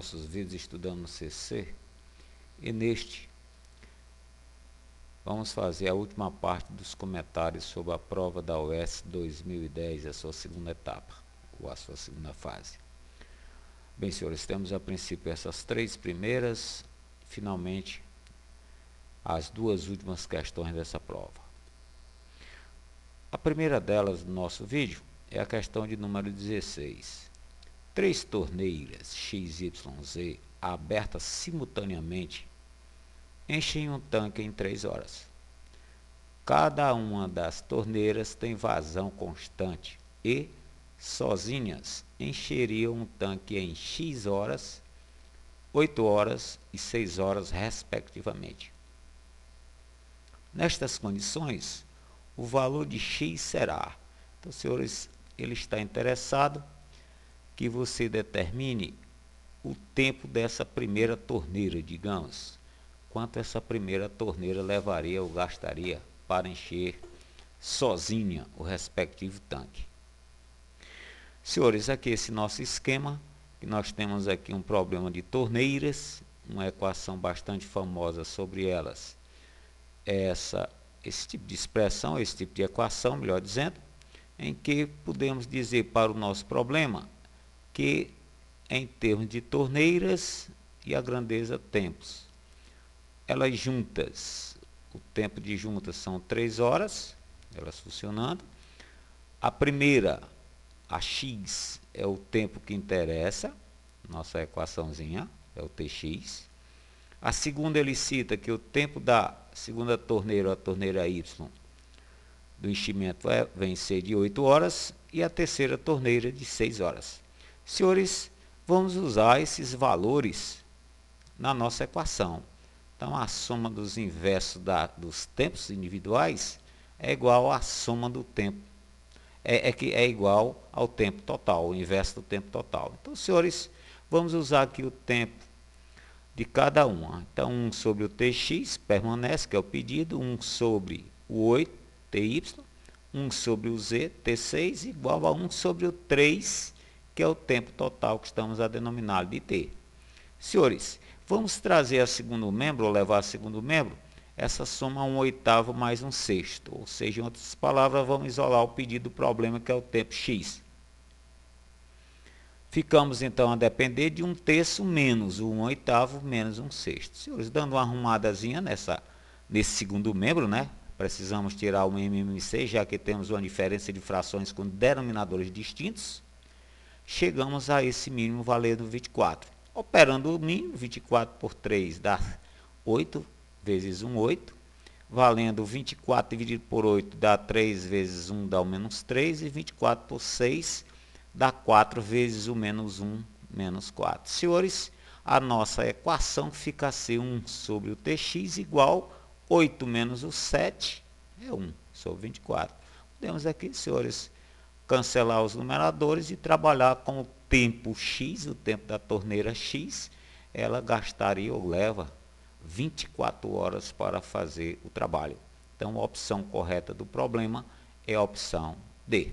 nossos vídeos estudando no CC, e neste vamos fazer a última parte dos comentários sobre a prova da UES 2010, a sua segunda etapa, ou a sua segunda fase. Bem, senhores, temos a princípio essas três primeiras, finalmente as duas últimas questões dessa prova. A primeira delas do nosso vídeo é a questão de número 16. Três torneiras XYZ abertas simultaneamente enchem um tanque em 3 horas. Cada uma das torneiras tem vazão constante e, sozinhas, encheriam um tanque em X horas, 8 horas e 6 horas, respectivamente. Nestas condições, o valor de X será. Então, senhores, ele está interessado que você determine o tempo dessa primeira torneira, digamos. Quanto essa primeira torneira levaria ou gastaria para encher sozinha o respectivo tanque. Senhores, aqui esse nosso esquema, que nós temos aqui um problema de torneiras, uma equação bastante famosa sobre elas. Esse tipo de expressão, esse tipo de equação, melhor dizendo, em que podemos dizer para o nosso problema que em termos de torneiras e a grandeza tempos, elas juntas, o tempo de juntas são 3 horas, elas funcionando. A primeira, a X, é o tempo que interessa, nossa equaçãozinha, é o TX. A segunda, ele cita que o tempo da segunda torneira, a torneira Y, do enchimento vem ser de 8 horas e a terceira torneira de 6 horas. Senhores, vamos usar esses valores na nossa equação. Então, a soma dos inversos dos tempos individuais é igual à soma do tempo. É igual ao tempo total, o inverso do tempo total. Então, senhores, vamos usar aqui o tempo de cada uma. Então, 1 sobre o TX permanece, que é o pedido, 1 sobre o 8, TY, 1 sobre o Z, T6, igual a 1 sobre o 3, que é o tempo total que estamos a denominar de T. Senhores, vamos trazer a segundo membro, ou levar a segundo membro, essa soma 1/8 mais 1/6. Ou seja, em outras palavras, vamos isolar o pedido do problema, que é o tempo X. Ficamos, então, a depender de 1/3 menos o 1/8 menos 1/6. Senhores, dando uma arrumadazinha nesse segundo membro, né? Precisamos tirar o MMC, já que temos uma diferença de frações com denominadores distintos. Chegamos a esse mínimo valendo 24. Operando o mínimo, 24 por 3 dá 8 vezes 1, 8. Valendo 24 dividido por 8 dá 3 vezes 1, dá o menos 3. E 24 por 6 dá 4 vezes o menos 1, menos 4. Senhores, a nossa equação fica a ser 1 sobre o TX igual 8 menos o 7, é 1 sobre 24. Podemos aqui, senhores, cancelar os numeradores e trabalhar com o tempo X, o tempo da torneira X. Ela gastaria ou leva 24 horas para fazer o trabalho. Então, a opção correta do problema é a opção D.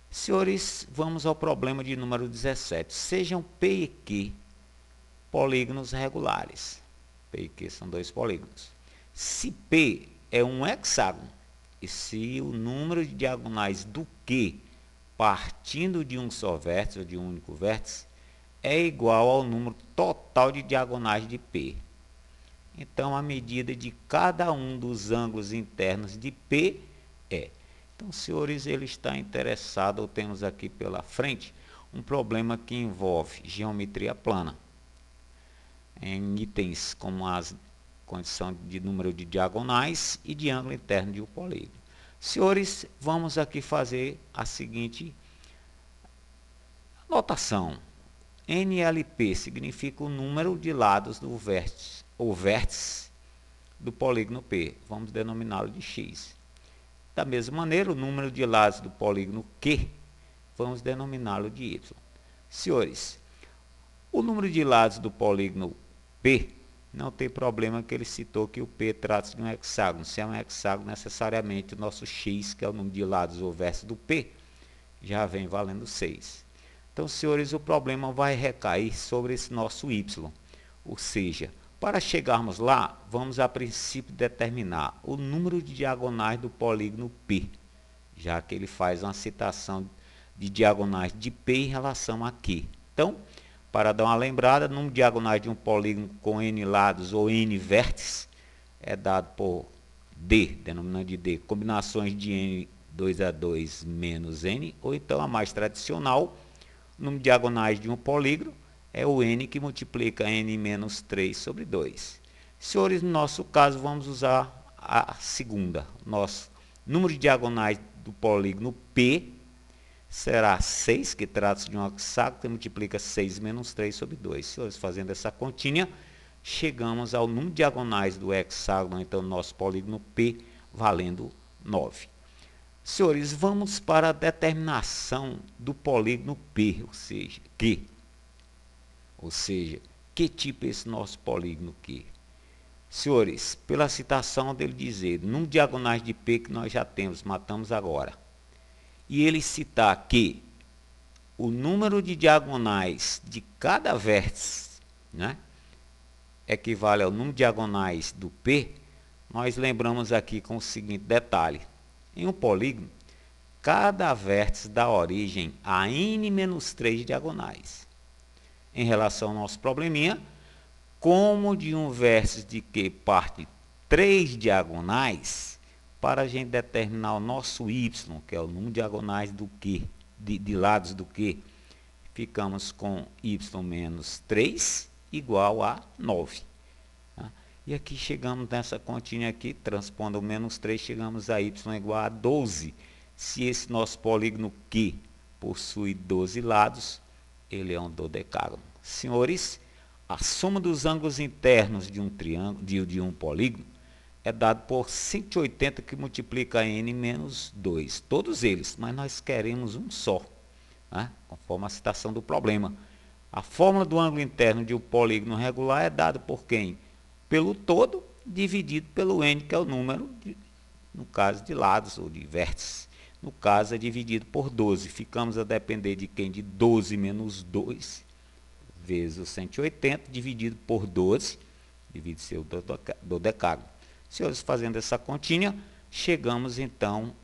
Senhores, vamos ao problema de número 17. Sejam P e Q polígonos regulares. P e Q são dois polígonos. Se P é um hexágono e se o número de diagonais do Q, partindo de um só vértice ou de um único vértice, é igual ao número total de diagonais de P. Então, a medida de cada um dos ângulos internos de P é. Então, senhores, ele está interessado, ou temos aqui pela frente, um problema que envolve geometria plana. Em itens como as condição de número de diagonais e de ângulo interno de um polígono. Senhores, vamos aqui fazer a seguinte notação. NLP significa o número de lados do vértice, ou vértice do polígono P. Vamos denominá-lo de X. Da mesma maneira, o número de lados do polígono Q, vamos denominá-lo de Y. Senhores, o número de lados do polígono P, não tem problema que ele citou que o P trata-se de um hexágono. Se é um hexágono, necessariamente o nosso X, que é o número de lados ou vértices do P, já vem valendo 6. Então, senhores, o problema vai recair sobre esse nosso y. Ou seja, para chegarmos lá, vamos a princípio determinar o número de diagonais do polígono P, já que ele faz uma citação de diagonais de P em relação a Q. Então, para dar uma lembrada, o número de diagonais de um polígono com n lados ou n vértices é dado por D, denominando de D, combinações de n 2 a 2 menos n, ou então a mais tradicional, o número de diagonais de um polígono é o n que multiplica n menos 3 sobre 2. Senhores, no nosso caso, vamos usar a segunda. Nosso número de diagonais do polígono P será 6, que trata-se de um hexágono que multiplica 6 menos 3 sobre 2. Senhores, fazendo essa continha, chegamos ao número de diagonais do hexágono, então, nosso polígono P, valendo 9. Senhores, vamos para a determinação do polígono P, ou seja, Q. Ou seja, que tipo é esse nosso polígono Q? Senhores, pela citação dele dizer, número de diagonais de P que nós já temos, matamos agora. E ele citar que o número de diagonais de cada vértice, né, equivale ao número de diagonais do P, nós lembramos aqui com o seguinte detalhe. Em um polígono, cada vértice dá origem a n-3 diagonais. Em relação ao nosso probleminha, como de um vértice de Q parte 3 diagonais, para a gente determinar o nosso y, que é o número de diagonais do Q, de lados do Q, ficamos com y menos 3 igual a 9. Tá? E aqui chegamos nessa continha aqui, transpondo o menos 3, chegamos a y igual a 12. Se esse nosso polígono Q possui 12 lados, ele é um dodecágono. Senhores, a soma dos ângulos internos de um triângulo, de um polígono, é dado por 180, que multiplica n menos 2. Todos eles, mas nós queremos um só, né? Conforme a citação do problema. A fórmula do ângulo interno de um polígono regular é dada por quem? Pelo todo, dividido pelo n, que é o número, no caso, de lados ou de vértices. No caso, é dividido por 12. Ficamos a depender de quem? De 12 menos 2, vezes o 180, dividido por 12, divide seu dodecágono. Senhores, fazendo essa continha, chegamos então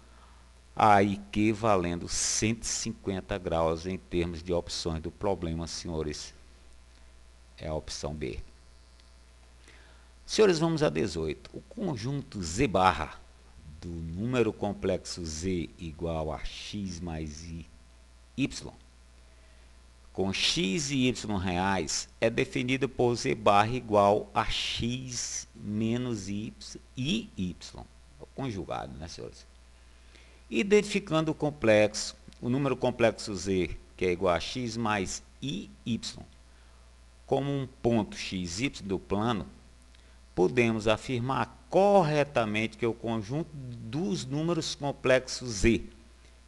a IQ valendo 150 graus em termos de opções do problema, senhores. É a opção B. Senhores, vamos a 18. O conjunto Z barra do número complexo Z igual a x mais y, com x e y reais, é definido por Z barra igual a x menos y e y. Conjugado, né, senhores? Identificando o complexo, o número complexo Z, que é igual a x mais y, como um ponto xy do plano, podemos afirmar corretamente que o conjunto dos números complexos Z,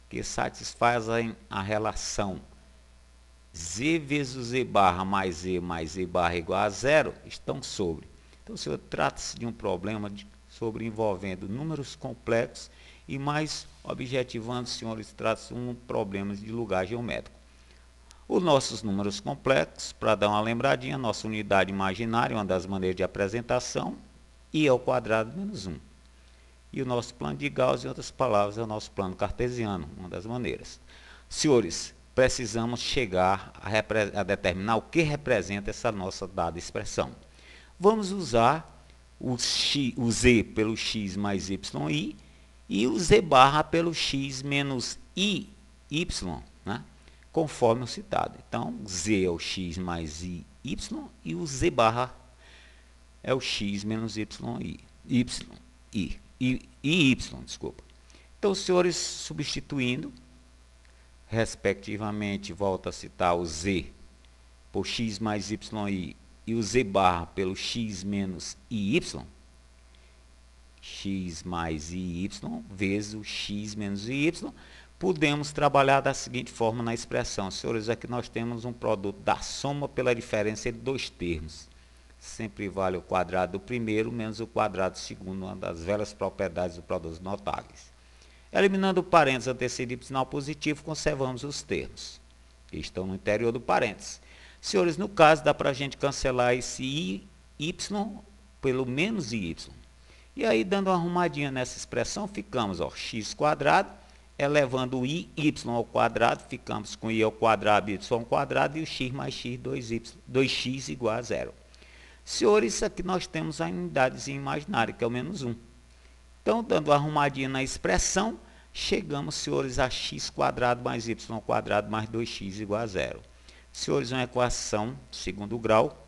que satisfazem a relação Z vezes Z barra mais Z barra igual a zero, estão sobre. Então, senhor, trata-se de um problema sobre envolvendo números complexos e mais objetivando, senhores, trata-se de um problema de lugar geométrico. Os nossos números complexos, para dar uma lembradinha, nossa unidade imaginária, uma das maneiras de apresentação, i ao quadrado menos 1. E o nosso plano de Gauss, em outras palavras, é o nosso plano cartesiano, uma das maneiras. Senhores, precisamos chegar a determinar o que representa essa nossa dada expressão. Vamos usar o Z pelo x mais y e o Z barra pelo x menos y, né? Conforme o citado. Então, Z é o x mais y e o Z barra é o x menos y, desculpa. Então, senhores, substituindo, respectivamente, volto a citar o Z por x mais y e o Z barra pelo x menos y, x mais y vezes o x menos y, podemos trabalhar da seguinte forma na expressão. Senhores, aqui nós temos um produto da soma pela diferença entre dois termos. Sempre vale o quadrado do primeiro menos o quadrado do segundo, uma das velhas propriedades do produto notáveis. Eliminando o parênteses antecedido por sinal positivo, conservamos os termos. que estão no interior do parênteses. Senhores, no caso, dá para a gente cancelar esse y pelo menos y. E aí, dando uma arrumadinha nessa expressão, ficamos, ó, x quadrado, elevando o y ao quadrado, ficamos com y ao quadrado, y ao quadrado, e o x mais x, 2x igual a 0. Senhores, aqui nós temos a unidade imaginária, que é o menos 1. Então, dando uma arrumadinha na expressão, chegamos, senhores, a x quadrado mais y ao quadrado mais 2x igual a 0. Senhores, uma equação segundo grau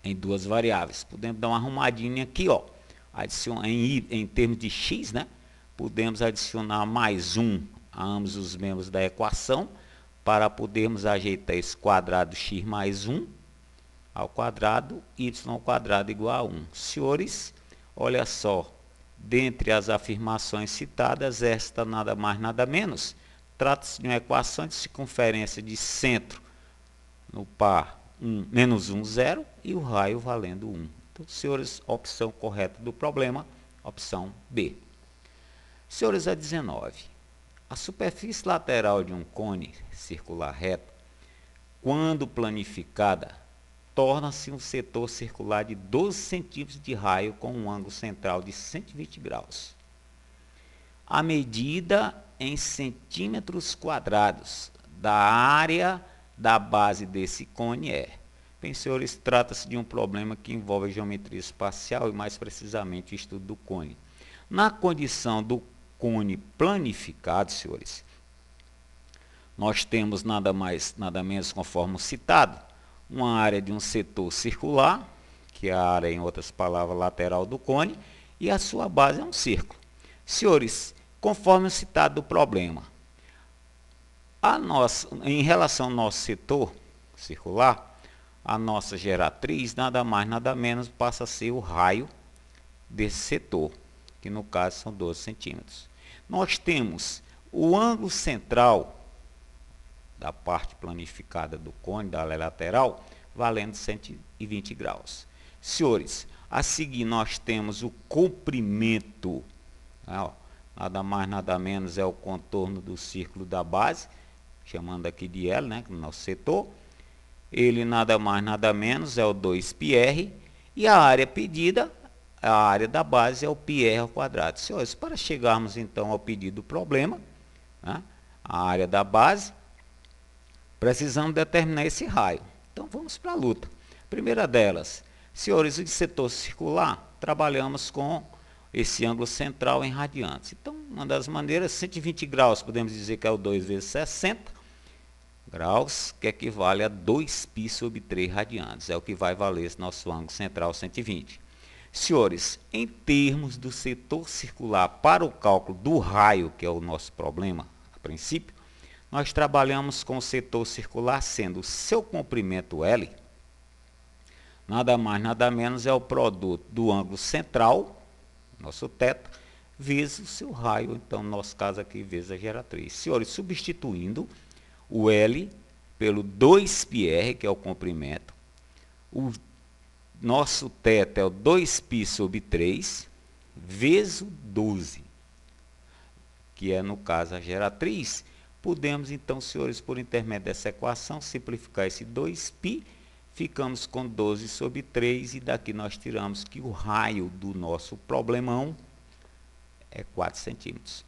em duas variáveis. Podemos dar uma arrumadinha aqui, ó, em termos de x, né? Podemos adicionar mais 1 a ambos os membros da equação para podermos ajeitar esse quadrado x mais 1 ao quadrado, y ao quadrado igual a 1. Senhores, olha só, dentre as afirmações citadas, esta nada mais nada menos trata-se de uma equação de circunferência de centro no par menos 1, 0 e o raio valendo 1. Então, senhores, opção correta do problema, opção B. Senhores, a 19. A superfície lateral de um cone circular reto, quando planificada, torna-se um setor circular de 12 centímetros de raio com um ângulo central de 120 graus. A medida em centímetros quadrados da área da base desse cone é. Bem, senhores, trata-se de um problema que envolve a geometria espacial e mais precisamente o estudo do cone. Na condição do cone planificado, senhores, nós temos nada mais, nada menos, conforme citado, uma área de um setor circular, que é a área, em outras palavras, lateral do cone, e a sua base é um círculo. Senhores, conforme o citado do problema, em relação ao nosso setor circular, a nossa geratriz, nada mais, nada menos, passa a ser o raio desse setor, que no caso são 12 centímetros. Nós temos o ângulo central da parte planificada do cone, da área lateral, valendo 120 graus. Senhores, a seguir nós temos o comprimento, né, ó, nada mais, nada menos é o contorno do círculo da base, chamando aqui de L, né, no nosso setor. Ele nada mais, nada menos é o 2πr, e a área pedida, a área da base é o πr ao quadrado. Senhores, para chegarmos então ao pedido do problema, né, a área da base, precisamos determinar esse raio. Então vamos para a luta. Primeira delas, senhores, o setor circular, trabalhamos com esse ângulo central em radianos. Então, uma das maneiras, 120 graus, podemos dizer que é o 2 vezes 60 graus, que equivale a 2π sobre 3 radianos. É o que vai valer esse nosso ângulo central 120. Senhores, em termos do setor circular para o cálculo do raio, que é o nosso problema, a princípio, nós trabalhamos com o setor circular sendo o seu comprimento L, nada mais, nada menos é o produto do ângulo central, nosso teto, vezes o seu raio, então, no nosso caso aqui, vezes a geratriz. Senhores, substituindo o L pelo 2πr, que é o comprimento, o nosso teto é o 2π sobre 3, vezes o 12, que é, no caso, a geratriz. Podemos, então, senhores, por intermédio dessa equação, simplificar esse 2π, ficamos com 12 sobre 3, e daqui nós tiramos que o raio do nosso problemão é 4 centímetros.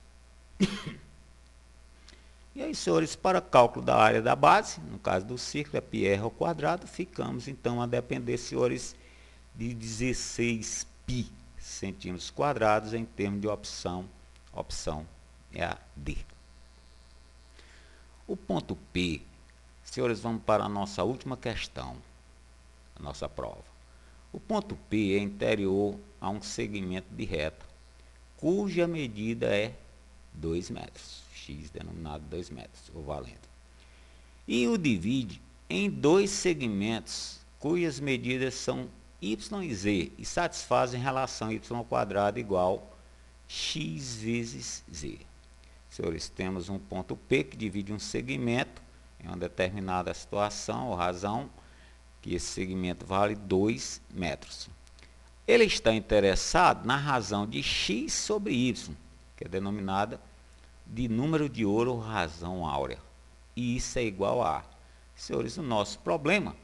E aí, senhores, para cálculo da área da base, no caso do círculo, é πr ao quadrado, ficamos, então, a depender, senhores, de 16π centímetros quadrados em termos de opção é a D. O ponto P, senhores, vamos para a nossa última questão, a nossa prova. O ponto P é interior a um segmento de reta, cuja medida é 2 metros, x denominado 2 metros, ou valendo. E o divide em dois segmentos, cujas medidas são y e z, e satisfazem relação y ao quadrado igual x vezes z. Senhores, temos um ponto P que divide um segmento em uma determinada situação ou razão, que esse segmento vale 2 metros. Ele está interessado na razão de x sobre y, que é denominada de número de ouro ou razão áurea. e isso é igual a A. Senhores, o nosso problema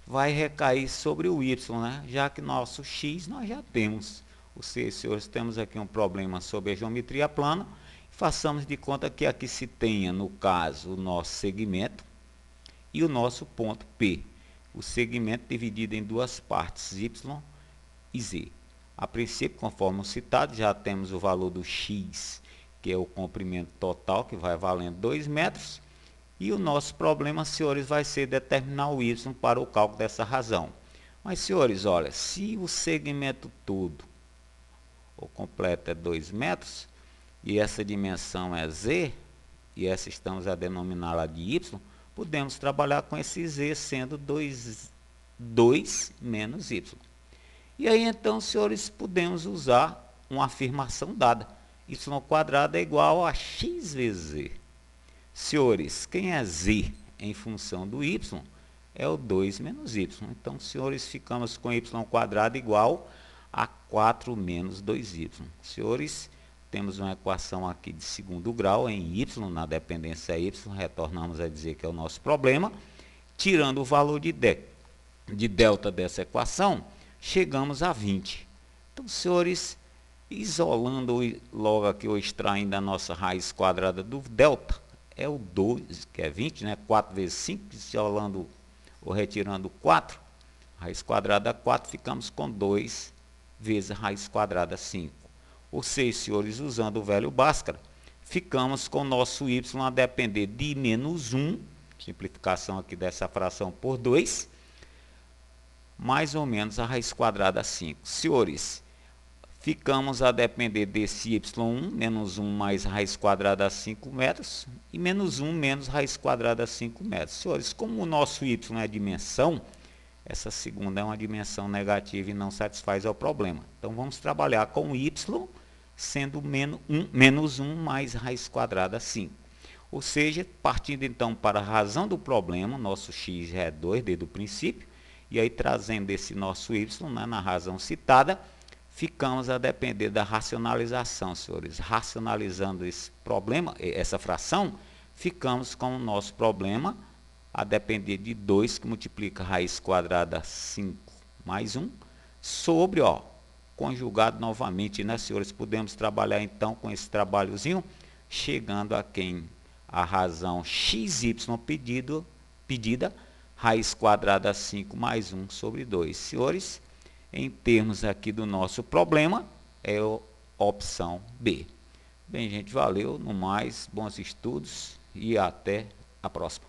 vai recair sobre o y, né? Já que nosso x nós já temos. Ou seja, senhores, temos aqui um problema sobre a geometria plana. Façamos de conta que aqui se tenha, no caso, o nosso segmento e o nosso ponto P. O segmento dividido em duas partes, y e z. A princípio, conforme o citado, já temos o valor do x, que é o comprimento total, que vai valendo 2 metros. E o nosso problema, senhores, vai ser determinar o y para o cálculo dessa razão. Mas, senhores, olha, se o segmento todo, o completo é 2 metros, e essa dimensão é z, e essa estamos a denominá-la de y, podemos trabalhar com esse z sendo 2 menos y. E aí, então, senhores, podemos usar uma afirmação dada. Y² é igual a x vezes z. Senhores, quem é z em função do y é o 2 menos y. Então, senhores, ficamos com y² igual a 4 menos 2y. Senhores, temos uma equação aqui de segundo grau em y, na dependência y, retornamos a dizer que é o nosso problema. Tirando o valor de delta dessa equação, chegamos a 20. Então, senhores, isolando logo aqui ou extraindo a nossa raiz quadrada do delta, é o 2, que é 20, né? 4 vezes 5, isolando ou retirando 4, raiz quadrada 4, ficamos com 2 vezes a raiz quadrada 5. Ou seja, senhores, usando o velho Bhaskara, ficamos com o nosso y a depender de menos 1, simplificação aqui dessa fração por 2, mais ou menos a raiz quadrada 5. Senhores, ficamos a depender desse y1, menos 1 mais raiz quadrada 5 metros, e menos 1 menos raiz quadrada 5 metros. Senhores, como o nosso y é dimensão, essa segunda é uma dimensão negativa e não satisfaz ao problema. Então, vamos trabalhar com y sendo menos 1 mais raiz quadrada 5. Ou seja, partindo então para a razão do problema, nosso x é 2 desde o princípio, e aí trazendo esse nosso y, né, na razão citada, ficamos a depender da racionalização, senhores. Racionalizando esse problema, essa fração, ficamos com o nosso problema a depender de 2, que multiplica raiz quadrada 5 mais 1, sobre, ó, conjugado novamente, né, senhores? Podemos trabalhar então com esse trabalhozinho, chegando a quem? A razão xy pedida, raiz quadrada 5 mais 1 sobre 2. Senhores, em termos aqui do nosso problema, é a opção B. Bem, gente, valeu. No mais, bons estudos e até a próxima.